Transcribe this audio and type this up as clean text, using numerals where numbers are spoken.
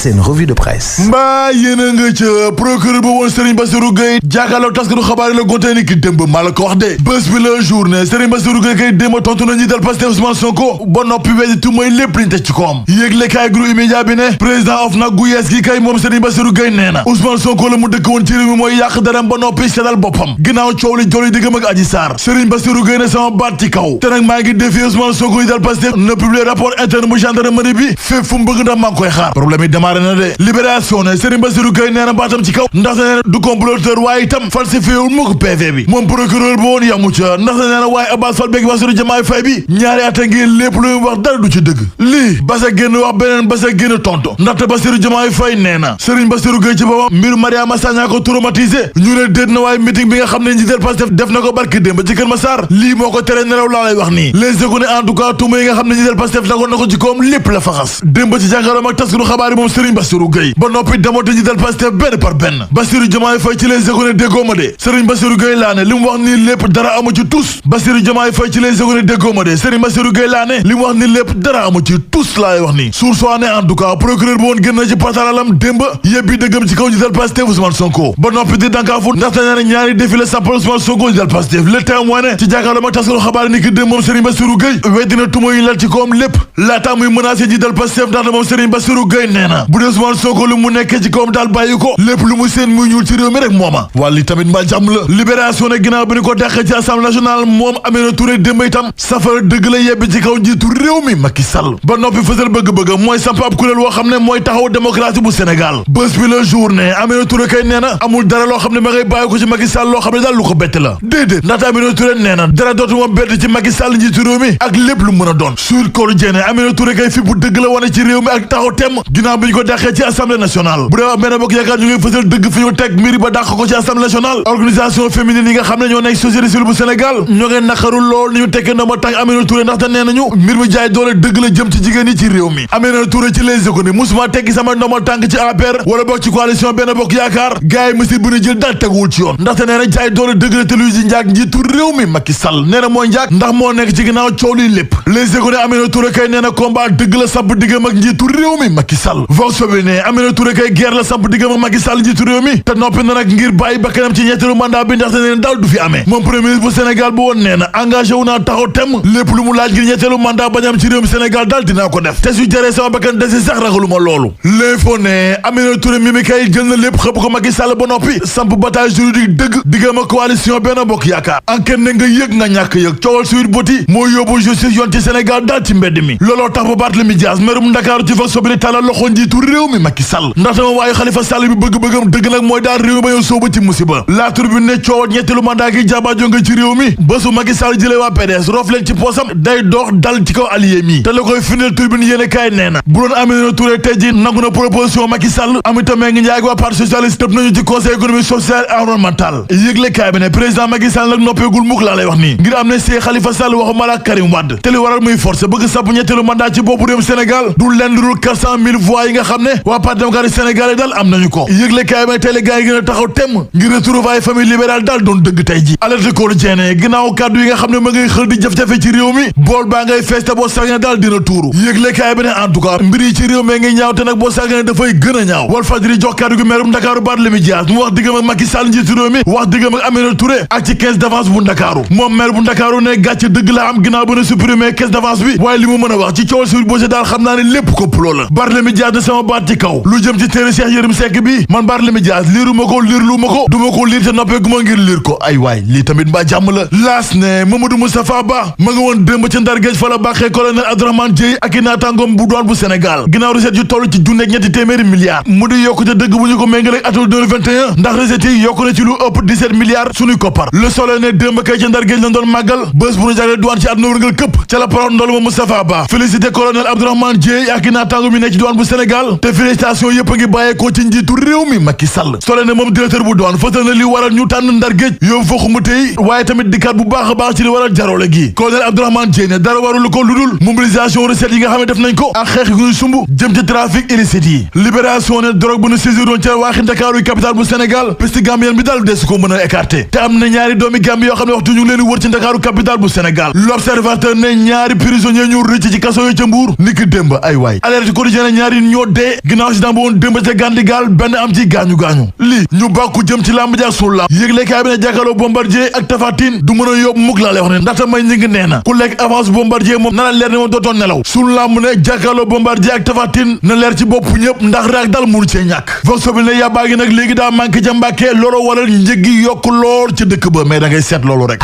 seen revue de presse. mbaa yéen a nga ca procureur ba woon Serigne Bassirou Gueye jàkkaarloo taskatu xabaar yi la gontee ni ki démb maa la ko wax de bés bi la journée Serigne Bassirou Gueye kay démb tontu na ñi dal Pastef Ousmane Sonko ba noppi weddi tu mooy lépp liñ teg ci koom yéegle kaay groupe immédiat bi ne président of nag gu yees gi kay moom Serigne Bassirou Gueye nee na Ousmane Sonko la mu dëkk woon ci réew mi mooy yàq daram ba noppi seddal boppam ginnaaw coow li joli diggam ak Adji Sarr Serigne Bassirou Gueye ne sama baat ci kaw te nag maa ngi défier Ousmane Sonko ñi dal Pastef na publier rapport interne bu gendarmerie bi fépp fu mu bëgg ndax maa ngi koy xaar problème yi démarré na de libération ne Serigne Bassirou Gueye nee na baatam ci kaw ndax nee na du comploteur waaye itam falsifié wul mu ko PV bi moom procureur ba woon yamu ca ndax nee na waaye Abass Fall beeg Bassirou Diomaye Faye bi ñaari at a ngi lépp lu mu wax dara du ci dëgg lii Basa génn wax beneen Basa génn tontu ndaxte Bassirou Diomaye Faye nee na Serigne Bassirou Gueye ci boppam mbiru Mariama Sagna ko traumatisé ñu ne déet na waaye meeting bi nga xam ne njiital Pastef def na ko barki démb ci Kër Massar lii moo ko tere nelaw laa lay wax nii les école en tout cas tuuma yi nga xam ne njiital Pastef dagoon na ko ci koom lépp la faxas démb ci jàngaaram ak taskatu xabaar yi moom Serigne Bassirou Gueye ba noppi demote njiital Pastef benn par benn Bassirou Diomaye Faye ci les école déggoo ma de Serigne Bassirou Gueye laa ne li mu wax nii lépp dara amu ci tous Bassirou Diomaye Faye ci les école déggoo ma de Serigne Bassirou Gueye laa ne li mu wax nii lépp dara amu ci tous laay wax nii suur soo ne en tout cas procureur bu woon génn na ci pataralam démb yebbi dëggam ci kaw njiital Pastef Ousmane Sonko ba noppi di dankaafu ndaxte nee na ñaari défilé sampal Ousmane Sonko njiital Pastef le témoin ne ci jàkkaarloo ma taskatu xabaar ni ki démb moom Serigne Bassirou Gueye weddi na tuma yi lal ci kawam lépp laata muy menacé njiital Pastef ndaxte moom Serigne Bassirou Gueye nee na bu dee Ousmane Sonko lu mu nekkee ci kawam daal bàyyi ko lépp lu mu seen muy ñuul ci réew mi rek mooma wàlli tamit mbaa jàmm la libération ne ginnaaw bi ni ko dàqee ci assemblée nationale moom Aminata Touré démb itam safara dëgg la yebbi ci kaw njiitu réew mi Macky Sall ba noppi fësal bëgg-bëgg mooy samp ab kuréel woo xam ne mooy taxaw démocratie bu Sénégal bés bi la journée Aminata Touré kay nee na amul dara loo xam ne ma ngay bàyyi ko ci Macky Sall loo xam ne daal lu ko bett la déedéet ndaxte Aminata Touré nee na dara dootuma bett ci Macky Sall njiitu réew mi ak lépp lu mën a doon sur Quotidien Aminata Touré kay fi bu dëgg la wane ci réew mi ak taxaw temm ginnaaw bi ñu ko dàqee ci assemblée nationale bu dee wax benn bokk yaakaar ñu ngi fësal dëgg fi ñu teg mbiri ba dàq ko ci assemblée nationale organisation féminine yi nga xam ne ñoo nekk société civile bu Sénégal ñoo ngeen naqaru lool ni ñu tekkee ndomba tànk Aminata Touré ndaxte nee nañu mbir mi jaay doole dëgg la jëm ci jigéen yi ci réew mi Aminata Touré ci les économies musuma tekki sama ndomba tànk ci APR wala bokk ci coalition benn bokk yaakaar gars yi monsieur bu ñu jël daal teguwul ci yoon ndaxte nee na jaay doole dëgg la te luy ji njaag njiitu réew mi Macky Sall nee na mooy njaag ndax moo nekk ci ginnaaw coow li lépp les économies Aminata Touré kay nee na combat dëgg la samp diggam ak njiitu réew mi Macky Sall vox bi ne Aminata Touré kay guerre la samp diggam ak Macky Sall njiitu réew mi te noppi na nag ngir bàyyi bakkanam ci ñetteelu mandat bi ndaxte nee na daal du fi amee moom premier ministre bu Sénégal bu woon nee na engagé wu naa taxaw temm lépp lu mu laaj ngir ñetteelu mandat bañ am ci réew mi Sénégal daal dinaa ko def te su jëree sama bakkan desi sax ragaluma loolu l'info ne Aminata Touré mi kay jël na lépp xëpp ko Macky Sall ba noppi samp bataille juridique dëgg diggam ak coalition benn bokk yaakaar enquête ne nga yëg nga ñàkk yëg coowal Sweet Beauty moo yóbbu justice yoon ci Sénégal daal ci mbedd mi looloo tax ba Barthélémy Dias merum Ndakaaru ci vox populi tàllal loxo njiitu réew mi Macky Sall ndaxte moom waaye Khalifa Sall bi bëgg-bëggam dëgg nag mooy daal réew mi ba yow sooba ci musiba La Tribune ne coowal ñetteelu mandat gi jabaajo nga ci réew mi bésu Macky Sall jëlee waa PDS roof leen ci poosam day dox dal ci kaw allié mi te la koy firndeel Tribune yéene kaay nee na bu doon Aminata Touré tey ji nangu na proposition Macky Sall Aminata Mbengue Ndiaye waa parti socialiste tëb nañu ci conseil économique social et environnemental yëgle kaay bi ne président Macky Sall nag noppeegul mukk laa lay wax nii ngir am ne see Khalifa Sall waxuma la Karim Wade te li waral muy forcé bëgg sapp ñetteelu mandat ci boppu réew Sénégal du lenn dul 400 000 voix yi nga xam ne waa parti démocratique sénégalais daal am nañu ko yëgle kaay bi ne tey la gars yi gën a taxaw temm ngir retrouvailles famille libérale daal doon dëgg tey ji alerte Quotidien ginnaaw kàddu yi nga xam ne ma ngay xël di jafe-jafe ci réew mi bool baa ngay fees te boo sagné daal dina tuuru yëgle kaay bi ne en tout cas mbir yi ci réew mi ngay ñaaw te nag boo sagné dafay gën a ñaaw Walf Fadjri jox kàddu gi meerum Ndakaaru Barthélémy Dias mu wax diggam ak Macky Sall njiitu réew mi wax diggam ak Aminata Touré ak ci caisse d'avance bu Ndakaaru moom maire bu Ndakaaru ne gàcce dëgg la am ginnaaw ba ne supprimer caisse d'avance bi waaye li mu mën a wax ci coowal Sweet Beauté daal xam naa ne lépp complot la Barthélémy Dias ne sama baat ci kaw lu jëm ci téere Cheikh Yérim Seck bi man Barthélémy Dias liiru ma ko liirlu ma ko du ma ko liir te noppeeguma ngir liir ko ay waay lii tamit mbaa jàmm la laas ne Mamadou Moustapha Ba ma nga woon démb ci Ndar Géej fa la bàqee colonel Abdourahmane Dieye ak i naataangoom bu douane bu Sénégal ginnaaw recette yu toll ci junneeg ñetti téeméeri milliards mu di yokkute dëgg bu ñu ko méngale ak atum 2021 ndax recette yi yokku na ci lu ëpp 17 milliards suñuy koppar Le Soleil ne démb kay ci Ndar Géej lañ doon màggal bés bu ñu jagleel douane ci àdduna wërngal këpp ca la paroon ndolu ma Moustapha Ba félicité colonel Abdourahmane Dieye ak i naataangoom yi nekk ci douane bu Sénégal te félicitation yëpp a ngi bàyyeekoo ci njiitu réew mi Macky Sall Soleil ne moom directeur bu douane fësal na li waral ñu tànn Ndar Géej yóbbu fa xumute yi waaye tamit dikkaat bu baax a baax ci li waral jaroole gi colonel Abdourahmane Dieye ne dara warul ko ludul mobilisation recette yi nga xam ne def nañ ko ak xeex gu ñu sumb jëm ci trafic illicite yi libération ne drogue bu ñu saisiroon ca waaxi Ndakaaru capitale bu Sénégal piste gambien bi daal des ko mën a écarté te am na ñaari doomi Gambie yoo xam ne waxtu ñu ngi leen wër ci Ndakaaru capitale bu Sénégal l'observateur ne ñaari prisonniers ñu rëcc ci kaso yi ca Mbuur niki démb ay waay alerte quotidien ñaari ñoo dee ginnaaw accident bu woon démb ca Gandigal benn am ci gaañu-gaañu lii ñu bàkku jëm ci làmb ji ak sunu làmb yëglekaay bi ne jàkkaarloo Bombardier ak Tapha Tine du mën a yóbbu mukk laa lay wax ne ndaxte may ñi ngi nee na ku lekk avance Bombardier moom na la leer ne moom dootoon nelaw sunu làmb ne jàkkaarloo Bombardier ak Tapha Tine na leer ci bopp ñëpp ndax raak dal mënu cee ñàkk vox populi ne yàbbaa gi nag léegi daa manqué ca Mbàkke looloo waral njëg gi yokk lool ca dëkk ba mais da ngay seet loolu rek